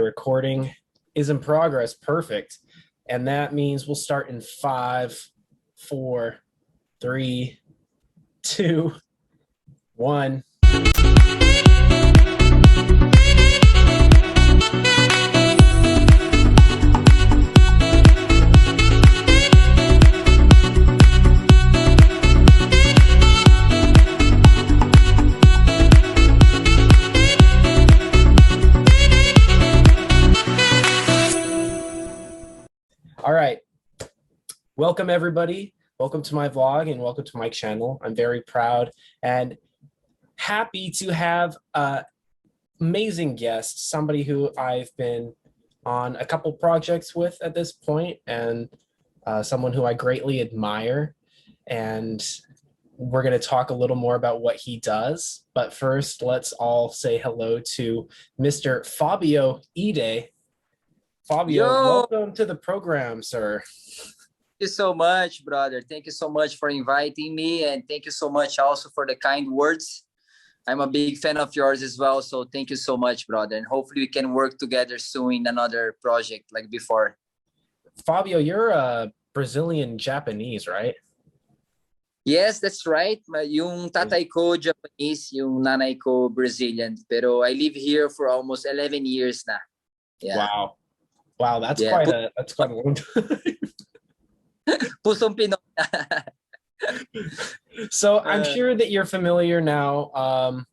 recording is in progress. Perfect. And that means we'll start in 5, 4, 3, 2, 1. All right. Welcome, everybody. Welcome to my vlog and welcome to my channel. I'm very proud and happy to have an amazing guest, somebody who I've been on a couple projects with at this point, and someone who I greatly admire. And we're going to talk a little more about what he does. But first, let's all say hello to Mr. Fabio Ide. Fabio, welcome to the program, sir. Thank you so much, brother. Thank you so much for inviting me, and thank you so much also for the kind words. I'm a big fan of yours as well, so thank you so much, brother. And hopefully we can work together soon in another project like before. Fabio, you're Brazilian Japanese, right? Yes, that's right. Yung tatay ko Japanese, yung nanay ko Brazilian. Pero I live here for almost 11 years na. Yeah. Wow, that's quite a long time. Pusong Pinoy. So I'm sure that you're familiar now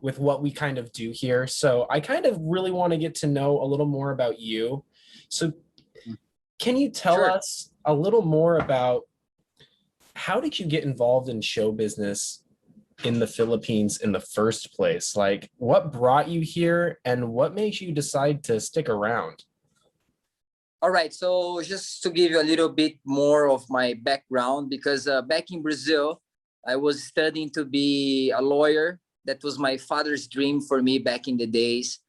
with what we kind of do here. So I kind of really want to get to know a little more about you. So can you tell us a little more about how did you get involved in show business in the Philippines in the first place? Like, what brought you here and what made you decide to stick around? All right, so just to give you a little bit more of my background, because back in Brazil, I was studying to be a lawyer. That was my father's dream for me back in the days.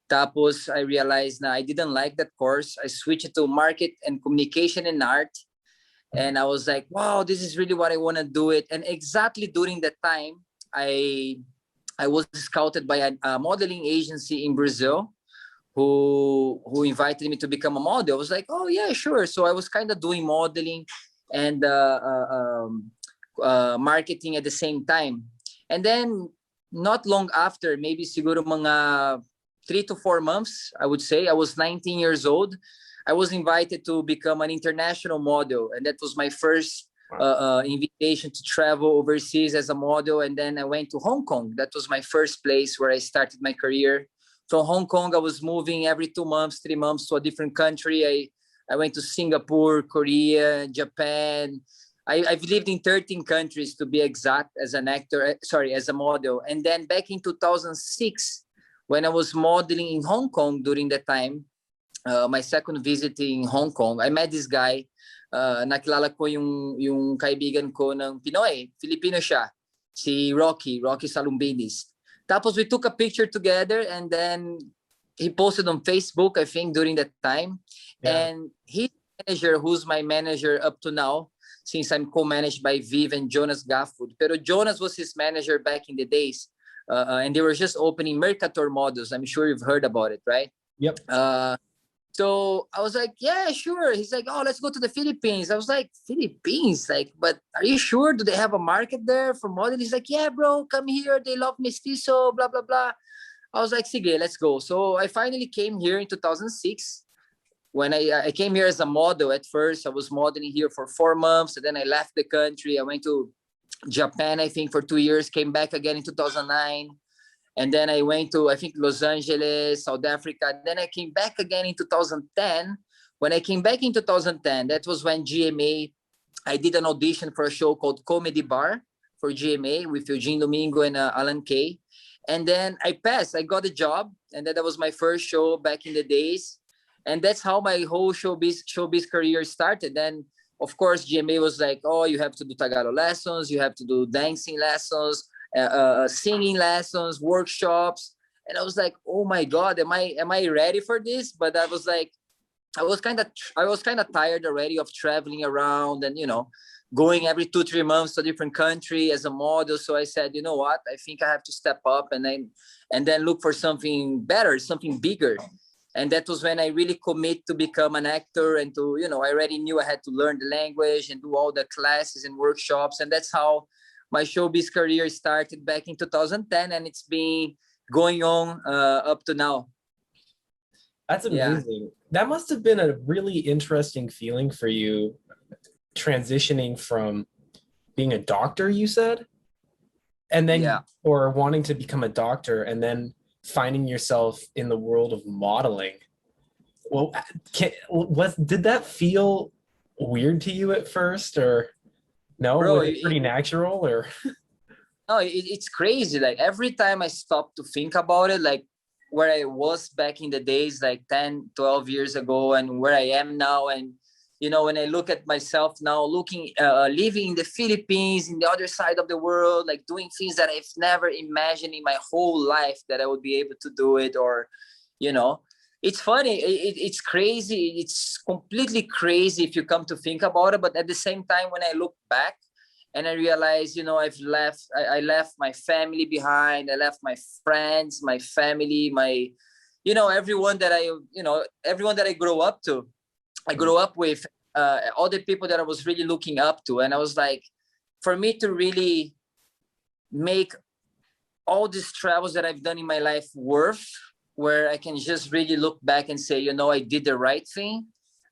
Tapos, I realized na I didn't like that course. I switched to market and communication and art. And I was like, wow, this is really what I want to do it. And exactly during that time, I was scouted by a modeling agency in Brazil who invited me to become a model. I was like, oh, yeah, sure. So I was kind of doing modeling and marketing at the same time. And then not long after, maybe siguro mga 3 to 4 months, I would say, I was 19 years old. I was invited to become an international model, and that was my first invitation to travel overseas as a model. And then I went to Hong Kong. That was my first place where I started my career. From Hong Kong, I was moving every 2 months, 3 months to a different country. I went to Singapore, Korea, Japan. I've lived in 13 countries to be exact as an actor, as a model. And then back in 2006, when I was modeling in Hong Kong during that time, my second visit in Hong Kong, I met this guy. Nakilala ko yung kaibigan ko ng Pinoy, Filipino siya, si Rocky Salumbinis. Tapos we took a picture together, and then he posted on Facebook, I think, during that time. Yeah. And his manager, who's my manager up to now, since I'm co-managed by Viv and Jonas Gafford. Pero Jonas was his manager back in the days. And they were just opening Mercator models. I'm sure you've heard about it, right? Yep. So I was like, yeah, sure. He's like, oh, let's go to the Philippines. I was like, Philippines? Like, but are you sure? Do they have a market there for modeling? He's like, yeah, bro, come here. They love mestizo, blah, blah, blah. I was like, sige, let's go. So I finally came here in 2006. When I came here as a model at first, I was modeling here for 4 months. And then I left the country. I went to Japan, I think, for 2 years, came back again in 2009. And then I went to, I think, Los Angeles, South Africa. Then I came back again in 2010. When I came back in 2010, that was when GMA, I did an audition for a show called Comedy Bar for GMA with Eugene Domingo and Alan Kay. And then I passed. I got a job. And then that was my first show back in the days. And that's how my whole showbiz career started. Then, of course, GMA was like, oh, you have to do Tagalog lessons. You have to do dancing lessons. Singing lessons, workshops, and I was like, oh my god, am I ready for this? But I was like, I was kind of tired already of traveling around and, you know, going every 2, 3 months to a different country as a model. So I said, you know what, I think I have to step up and then look for something better, something bigger. And that was when I really commit to become an actor and to, you know, I already knew I had to learn the language and do all the classes and workshops. And that's how my showbiz career started back in 2010. And it's been going on up to now. That's Yeah. amazing. That must have been a really interesting feeling for you transitioning from being a doctor, you said, and then Yeah. or wanting to become a doctor and then finding yourself in the world of modeling. Well, did that feel weird to you at first, or no? Bro, Was it pretty natural, or no, it's crazy. Like every time I stop to think about it, like where I was back in the days, like 10, 12 years ago, and where I am now. And, you know, when I look at myself now, living in the Philippines, in the other side of the world, like doing things that I've never imagined in my whole life that I would be able to do it, or, you know, it's funny. It's crazy. It's completely crazy if you come to think about it. But at the same time, when I look back, and I realized, you know, I left my family behind. I left my friends, my family, you know, everyone that I grew up to. I grew up with all the people that I was really looking up to. And I was like, for me to really make all these travels that I've done in my life worth, where I can just really look back and say, you know, I did the right thing.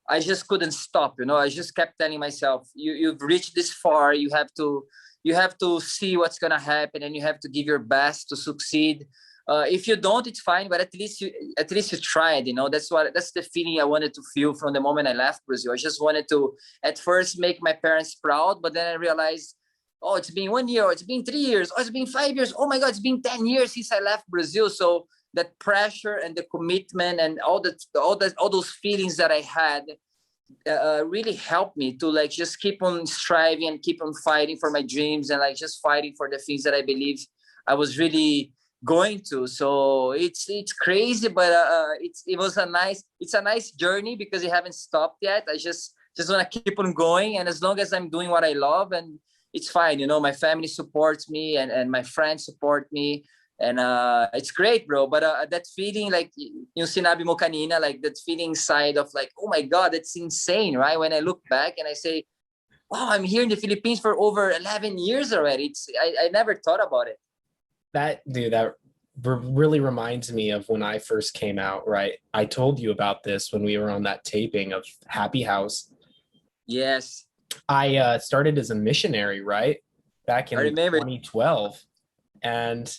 I just couldn't stop. You know, I just kept telling myself, you've reached this far. You have to see what's gonna happen, and you have to give your best to succeed. If you don't, it's fine, but at least you tried. You know, that's the feeling I wanted to feel from the moment I left Brazil. I just wanted to at first make my parents proud, but then I realized, oh, it's been 1 year, or it's been 3 years, or it's been 5 years. Oh my God, it's been 10 years since I left Brazil. So that pressure and the commitment and all those feelings that I had really helped me to like just keep on striving and keep on fighting for my dreams, and like just fighting for the things that I believe I was really going to. So it's crazy, but it's a nice journey because it haven't stopped yet. I just want to keep on going, and as long as I'm doing what I love, and it's fine. You know, my family supports me, and my friends support me. And it's great, bro. But that feeling, like yung sinabi mo kanina, like that feeling inside of like, oh my God, that's insane, right? When I look back and I say, wow, I'm here in the Philippines for over 11 years already. I never thought about it. that really reminds me of when I first came out, right? I told you about this when we were on that taping of Happy House. Yes, I started as a missionary, right? Back I in remember. 2012. And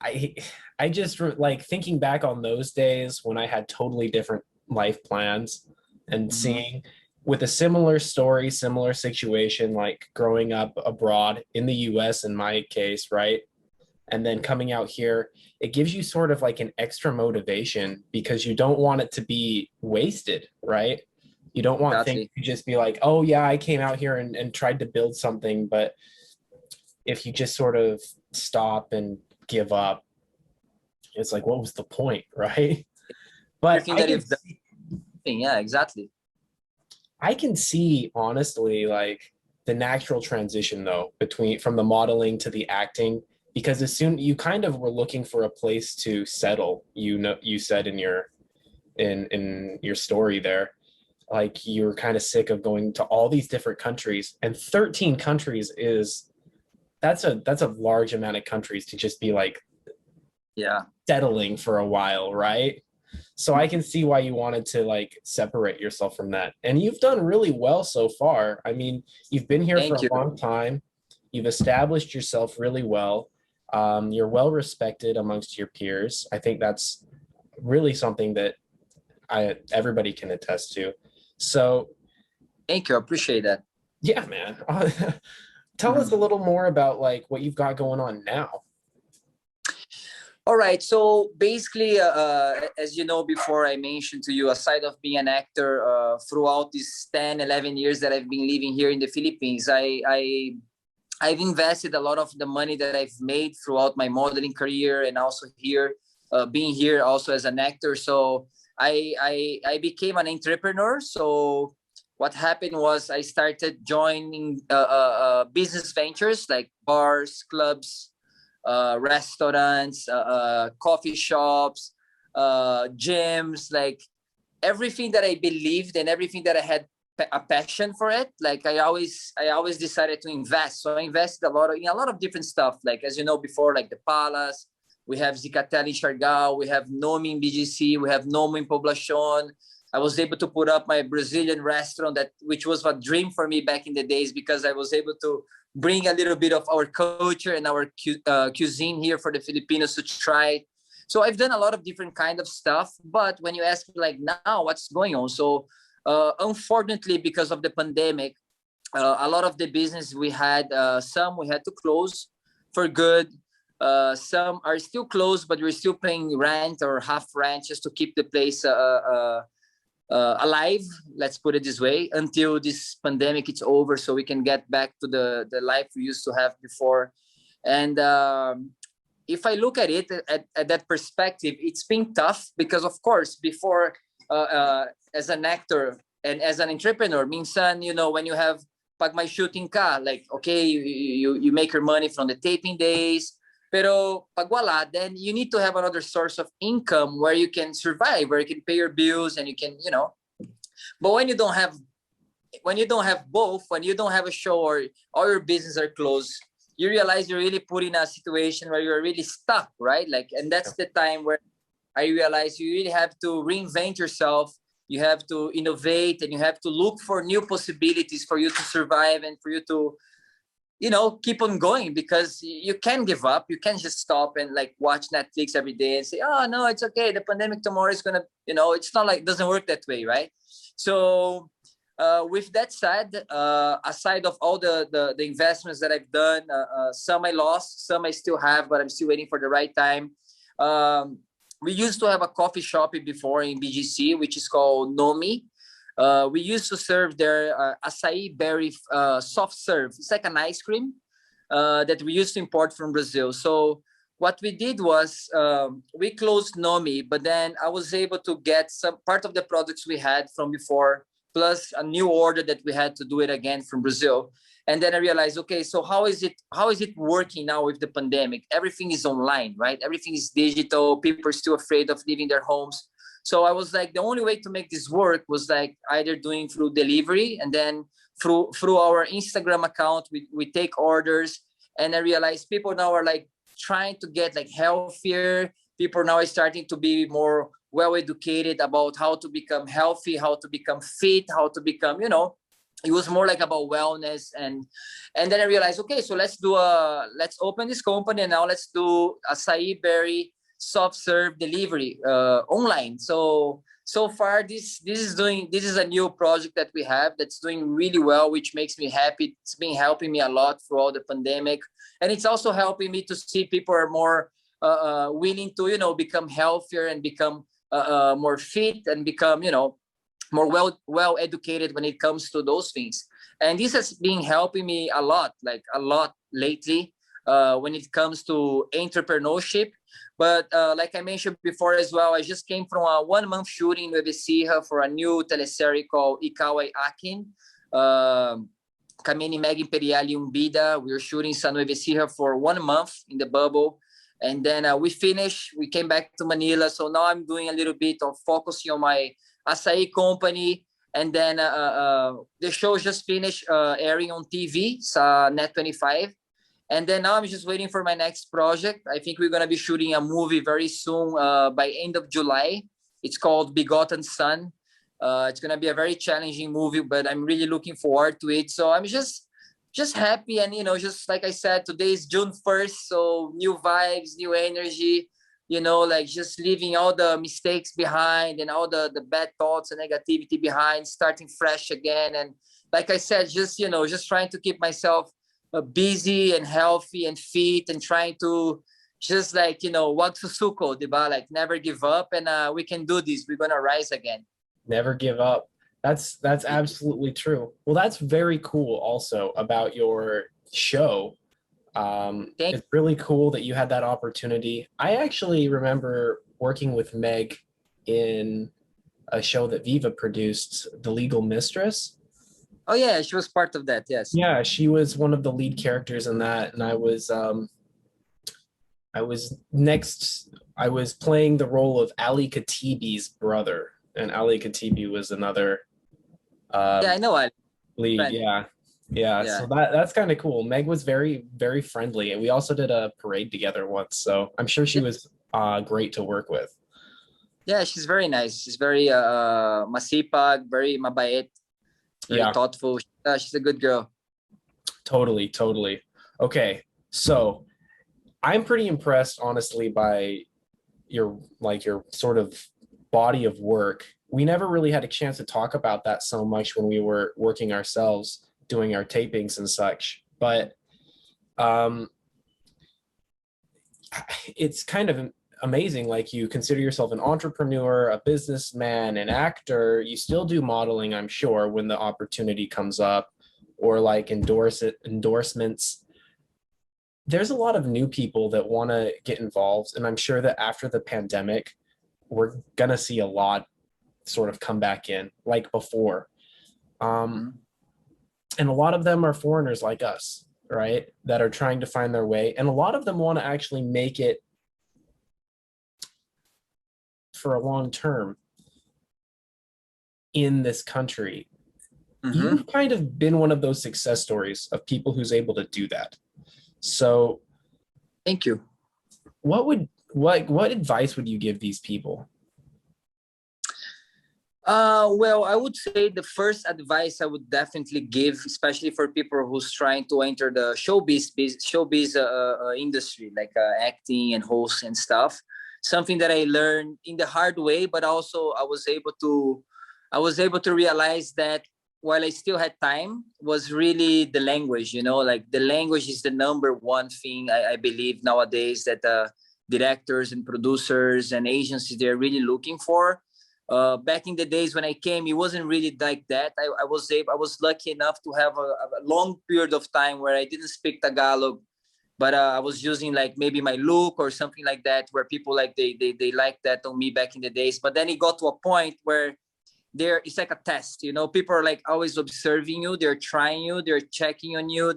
I I just like thinking back on those days when I had totally different life plans and Mhm. seeing with a similar story, similar situation, like growing up abroad in the US in my case, right? And then coming out here, it gives you sort of like an extra motivation because you don't want it to be wasted, right? You don't want things Exactly. to just be like, oh yeah, I came out here and tried to build something, but if you just sort of stop and give up, it's like, what was the point, right? But Everything that you've done. Yeah, exactly. I can see honestly like the natural transition though between from the modeling to the acting because as soon you kind of were looking for a place to settle, you know, you said in your story there, like you're kind of sick of going to all these different countries, and 13 countries is that's a large amount of countries to just be like Yeah. settling for a while, right? So I can see why you wanted to like separate yourself from that. And you've done really well so far. I mean, you've been here for Thank a you. long time. You've established yourself really well. You're well respected amongst your peers. I think that's really something that everybody can attest to. So Thank you. I appreciate that. yeah, man. Tell us a Mhm. little more about like what you've got going on now. All right. So basically, as you know, before I mentioned to you, aside of being an actor, throughout these 10, 11 years that I've been living here in the Philippines, I've invested a lot of the money that I've made throughout my modeling career and also here, being here also as an actor. So I became an entrepreneur. So what happened was I started joining business ventures like bars, clubs, restaurants, coffee shops, gyms, like everything that I believed and everything that I had a passion for it. Like I always decided to invest. So I invested in a lot of different stuff. Like, as you know, before, like the Palace, we have Zicatel in Siargao, we have Nomi in BGC, we have Nomi in Poblacion. I was able to put up my Brazilian restaurant, which was a dream for me back in the days, because I was able to bring a little bit of our culture and our cuisine here for the Filipinos to try. So I've done a lot of different kind of stuff. But when you ask me like now, what's going on? So unfortunately, because of the pandemic, a lot of the business we had, some we had to close for good. Some are still closed, but we're still paying rent or half rent just to keep the place alive, let's put it this way, until this pandemic is over, so we can get back to the life we used to have before. And if I look at it at that perspective, it's been tough because, of course, before, as an actor and as an entrepreneur, minsan, when you have pag may shooting ka, like, okay, you make your money from the taping days, pero pag wala, then you need to have another source of income where you can survive, where you can pay your bills and you can, but when you don't have both, when you don't have a show or all your business are closed, you realize you're really put in a situation where you're really stuck, right? Like, and that's the time where I realized you really have to reinvent yourself. You have to innovate and you have to look for new possibilities for you to survive and for you to, keep on going, because you can't give up. You can't just stop and like watch Netflix every day and say, oh no, it's okay, the pandemic tomorrow is gonna, it's not like, it doesn't work that way, right? So with that said, aside of all the investments that I've done, some I lost, some I still have, but I'm still waiting for the right time. We used to have a coffee shop before in BGC, which is called Nomi. We used to serve their acai berry soft serve. It's like an ice cream that we used to import from Brazil. So what we did was we closed Nomi, but then I was able to get some part of the products we had from before, plus a new order that we had to do it again from Brazil. And then I realized, okay, so how is it working now with the pandemic? Everything is online, right? Everything is digital. People are still afraid of leaving their homes. So I was like, the only way to make this work was like either doing through delivery, and then through our Instagram account, we take orders. And I realized people now are like trying to get like healthier. People now are starting to be more well educated about how to become healthy, how to become fit, how to become, it was more like about wellness. And then I realized, okay, so let's open this company, and now let's do acai berry soft serve delivery online. So far this is a new project that we have that's doing really well, which makes me happy. It's been helping me a lot throughout the pandemic, and it's also helping me to see people are more willing to become healthier and become more fit and become more well educated when it comes to those things. And this has been helping me a lot lately when it comes to entrepreneurship. But like I mentioned before as well, I just came from a 1-month shooting with Ecija for a new teleserie called Ikaw Ay Akin. Kami ni Meg Imperial yung bida. We were shooting sa Nueva Ecija for 1 month in the bubble. And then we finished. We came back to Manila. So now I'm doing a little bit of focusing on my acai company. And then the show just finished airing on TV sa Net25. And then now I'm just waiting for my next project. I think we're going to be shooting a movie very soon by end of July. It's called Begotten Son. It's going to be a very challenging movie, but I'm really looking forward to it. So I'm just happy. And, just like I said, today is June 1st. So new vibes, new energy, like just leaving all the mistakes behind and all the bad thoughts and negativity behind, starting fresh again. And like I said, just trying to keep myself busy and healthy and fit, and trying to just like, wag susuko, diba? Like never give up, and we can do this. We're going to rise again. Never give up. That's absolutely true. Well, that's very cool also about your show. It's really cool that you had that opportunity. I actually remember working with Meg in a show that Viva produced, The Legal Mistress. Oh yeah, she was part of that. Yes. Yeah, she was one of the lead characters in that, and I was playing the role of Ali Khatibi's brother, and Ali Khatibi was another Yeah, um, I know. I lead. friend. Yeah, yeah. Yeah. So that's kind of cool. Meg was very very friendly, and we also did a parade together once. So I'm sure she Yeah, was great to work with. yeah, she's very nice. She's very masipag, very mabait, very Yeah, thoughtful. She's a good girl. totally, totally. Okay, so I'm pretty impressed, honestly, by your sort of body of work. We never really had a chance to talk about that so much when we were working ourselves, doing our tapings and such. But um, it's kind of amazing. Like, you consider yourself an entrepreneur, a businessman, an actor. You still do modeling, I'm sure, when the opportunity comes up, or like endorsements. There's a lot of new people that want to get involved, and I'm sure that after the pandemic, we're gonna see a lot sort of come back in like before. Um, Mhm. and a lot of them are foreigners like us, right? That are trying to find their way, and a lot of them want to actually make it for a long term in this country. Mhm. You've kind of been one of those success stories of people who's able to do that. So, Thank you. what advice would you give these people? Well, I would say the first advice I would definitely give, especially for people who's trying to enter the showbiz industry, like acting and host and stuff. Something that I learned in the hard way, but also I was able to realize that while I still had time, was really the language. You know, like the language is the number one thing I believe nowadays that directors and producers and agencies they're really looking for. Back in the days when I came, it wasn't really like that. I was lucky enough to have a long period of time where I didn't speak Tagalog, but I was using like maybe my look or something like that, where people like they liked that on me back in the days. But then it got to a point where it's like a test, you know. People are like always observing you, they're trying you, they're checking on you,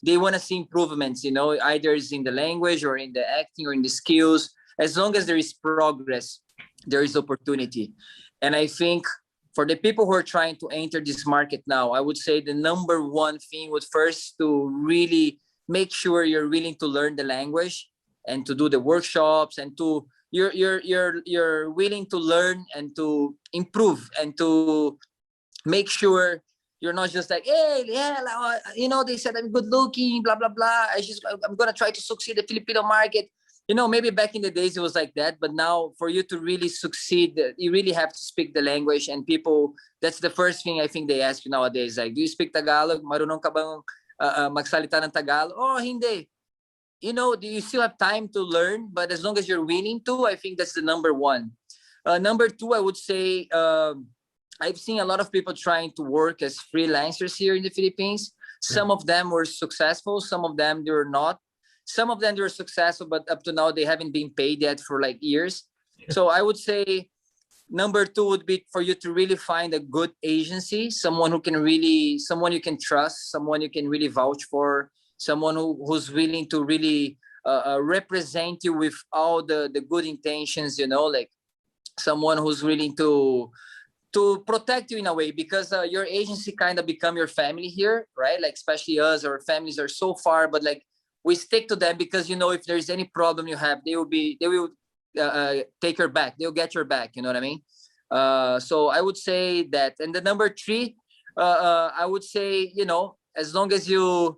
they want to see improvements, you know, either it's in the language or in the acting or in the skills. As long as there is progress, there is opportunity. And I think for the people who are trying to enter this market now, I would say the number one thing would first to really make sure you're willing to learn the language and to do the workshops and to you're willing to learn and to improve and to make sure you're not just like, hey, yeah, you know, they said I'm good looking, blah blah blah. I'm gonna try to succeed the Filipino market. You know, maybe back in the days it was like that, but now for you to really succeed, you really have to speak the language. And people, that's the first thing I think they ask you nowadays. Like, do you speak Tagalog? Marunong ka bang magsalita ng Tagalog? Oh, hindi. You know, do you still have time to learn? But as long as you're willing to, I think that's the number one. Number two, I would say I've seen a lot of people trying to work as freelancers here in the Philippines. Some of them were successful, some of them they were not. Some of them they were successful, but up to now they haven't been paid yet for like years. So I would say number two would be for you to really find a good agency, someone you can trust, someone you can really vouch for, someone who's willing to really represent you with all the good intentions, you know, like someone who's willing to protect you in a way, because your agency kind of become your family here, right? Like especially us, our families are so far, but like we stick to them because, you know, if there's any problem you have, they will take your back, they'll get your back, you know what I mean? So I would say that. And the number three, I would say, you know, as long as you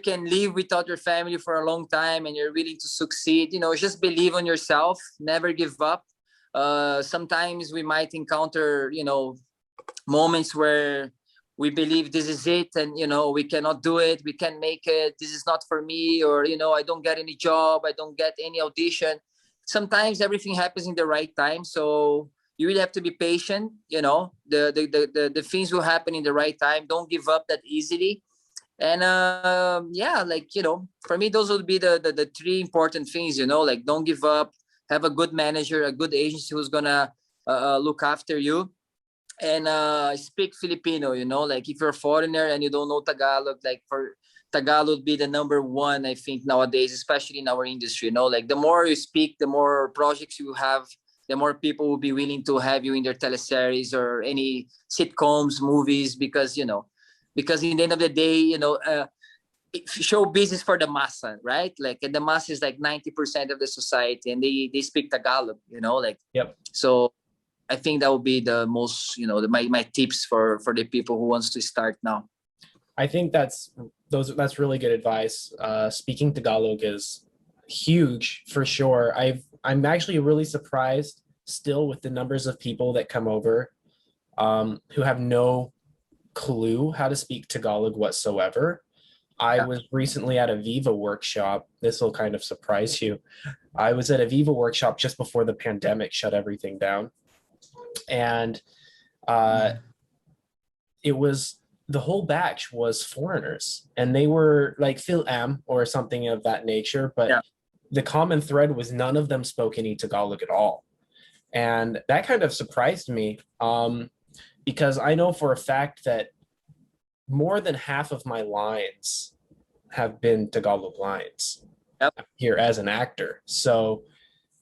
can live without your family for a long time and you're willing to succeed, you know, just believe on yourself, never give up. Sometimes we might encounter, you know, moments where we believe this is it and, you know, we cannot do it, we can't make it, this is not for me, or, you know, I don't get any job, I don't get any audition. Sometimes everything happens in the right time, so you really have to be patient. You know, the things will happen in the right time. Don't give up that easily. And yeah, like, you know, for me those would be the three important things, you know, like don't give up, have a good manager, a good agency who's gonna look after you. And speak Filipino, you know, like if you're a foreigner and you don't know Tagalog, like for Tagalog would be the number one, I think, nowadays, especially in our industry, you know, like the more you speak, the more projects you have, the more people will be willing to have you in their teleseries or any sitcoms, movies, because, you know, because in the end of the day, you know, show business for the massa, right? Like, and the mass is like 90% of the society, and they speak Tagalog, you know, like, Yep. So I think that would be the most, you know, my tips for the people who wants to start now. I think that's really good advice. Speaking Tagalog is huge for sure. I'm actually really surprised still with the numbers of people that come over who have no clue how to speak Tagalog whatsoever. I was recently at a Viva workshop. This will kind of surprise you. I was at a Viva workshop just before the pandemic shut everything down. And it was, the whole batch was foreigners, and they were like Phil M or something of that nature. But the common thread was none of them spoke any Tagalog at all. And that kind of surprised me because I know for a fact that more than half of my lines have been Tagalog lines here as an actor. So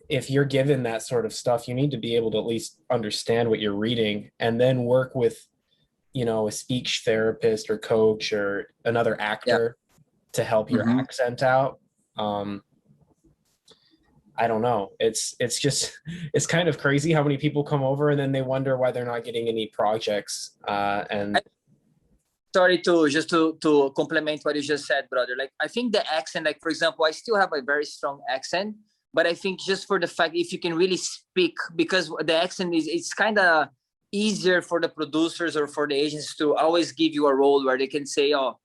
if you're given that sort of stuff, you need to be able to at least understand what you're reading and then work with, you know, a speech therapist or coach or another actor to help your accent out. I don't know. It's just, it's kind of crazy how many people come over and then they wonder why they're not getting any projects. Sorry to complement what you just said, brother. Like, I think the accent, like, for example, I still have a very strong accent, but I think just for the fact, if you can really speak, because the accent is, it's kind of easier for the producers or for the agents to always give you a role where they can say, oh,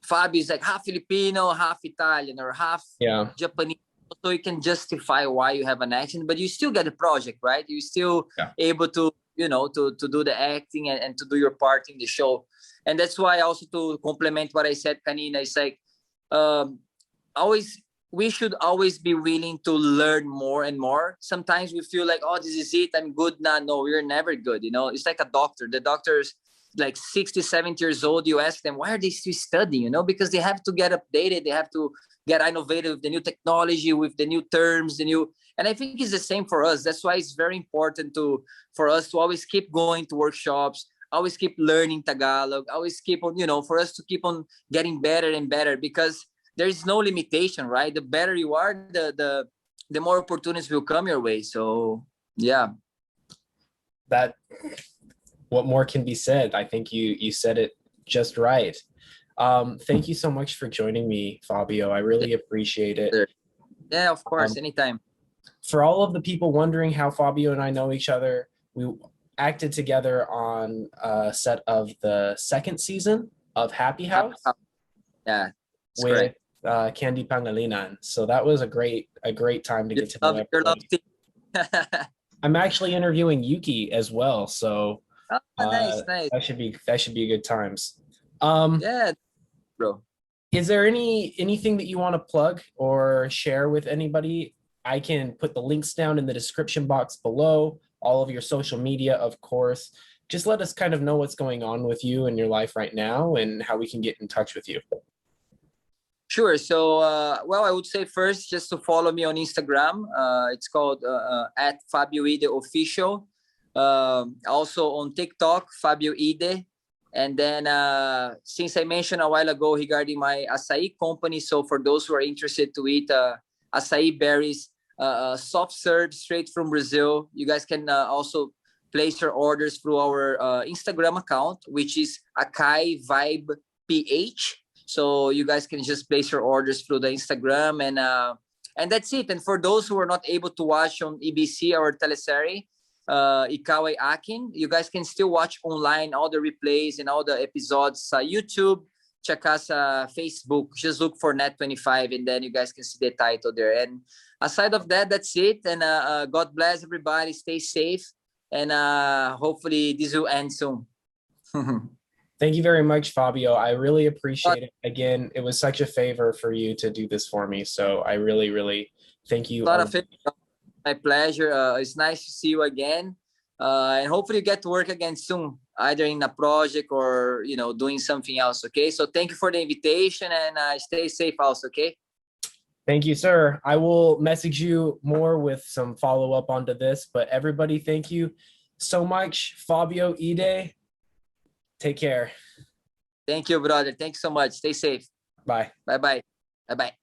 Fabio is like half Filipino, half Italian, or half Japanese. So you can justify why you have an accent, but you still get the project, right? You still able to, you know, to do the acting and to do your part in the show. And that's why also, to complement what I said, kanina, it's like we should always be willing to learn more and more. Sometimes we feel like, oh, this is it, I'm good now. No, we're never good. You know, it's like a doctor. The doctor's like 60, 70 years old. You ask them, why are they still studying? You know, because they have to get updated. They have to get innovative with the new technology, with the new terms, and I think it's the same for us. That's why it's very important for us to always keep going to workshops, always keep learning Tagalog, always keep on, you know, for us to keep on getting better and better, because there is no limitation, right? The better you are, the more opportunities will come your way. So yeah. What more can be said? I think you said it just right. Thank you so much for joining me, Fabio. I really appreciate it. Yeah, of course, anytime. For all of the people wondering how Fabio and I know each other, we acted together on a set of the second season of Happy House. Yeah, with Candy Pangilinan. So that was a great time to get to know everybody. I'm actually interviewing Yuki as well, so nice. That should be good times. Yeah, bro. Is there anything that you want to plug or share with anybody? I can put the links down in the description box below, all of your social media, of course. Just let us kind of know what's going on with you in your life right now and how we can get in touch with you. Sure. So, well, I would say first, just to follow me on Instagram. It's called at Fabio Ide Official. Also on TikTok, Fabio Ide. And then, since I mentioned a while ago regarding my acai company, so for those who are interested to eat acai berries, soft serve straight from Brazil, you guys can also place your orders through our Instagram account, which is Acai Vibe PH. So you guys can just place your orders through the Instagram, and that's it. And for those who are not able to watch on EBC or teleserie, Ikaw Ay Akin, you guys can still watch online all the replays and all the episodes. YouTube, check us Facebook. Just look for Net25, and then you guys can see the title there. And aside of that, that's it. And God bless everybody. Stay safe, and hopefully this will end soon. Thank you very much, Fabio. I really appreciate it. Again, it was such a favor for you to do this for me. So I really, really thank you. My pleasure. It's nice to see you again. And hopefully you get to work again soon, either in a project or, doing something else. Okay. So thank you for the invitation, and stay safe also. Okay. Thank you, sir. I will message you more with some follow-up onto this, but everybody, thank you so much. Fabio Ide, take care. Thank you, brother. Thanks so much. Stay safe. Bye. Bye-bye. Bye-bye.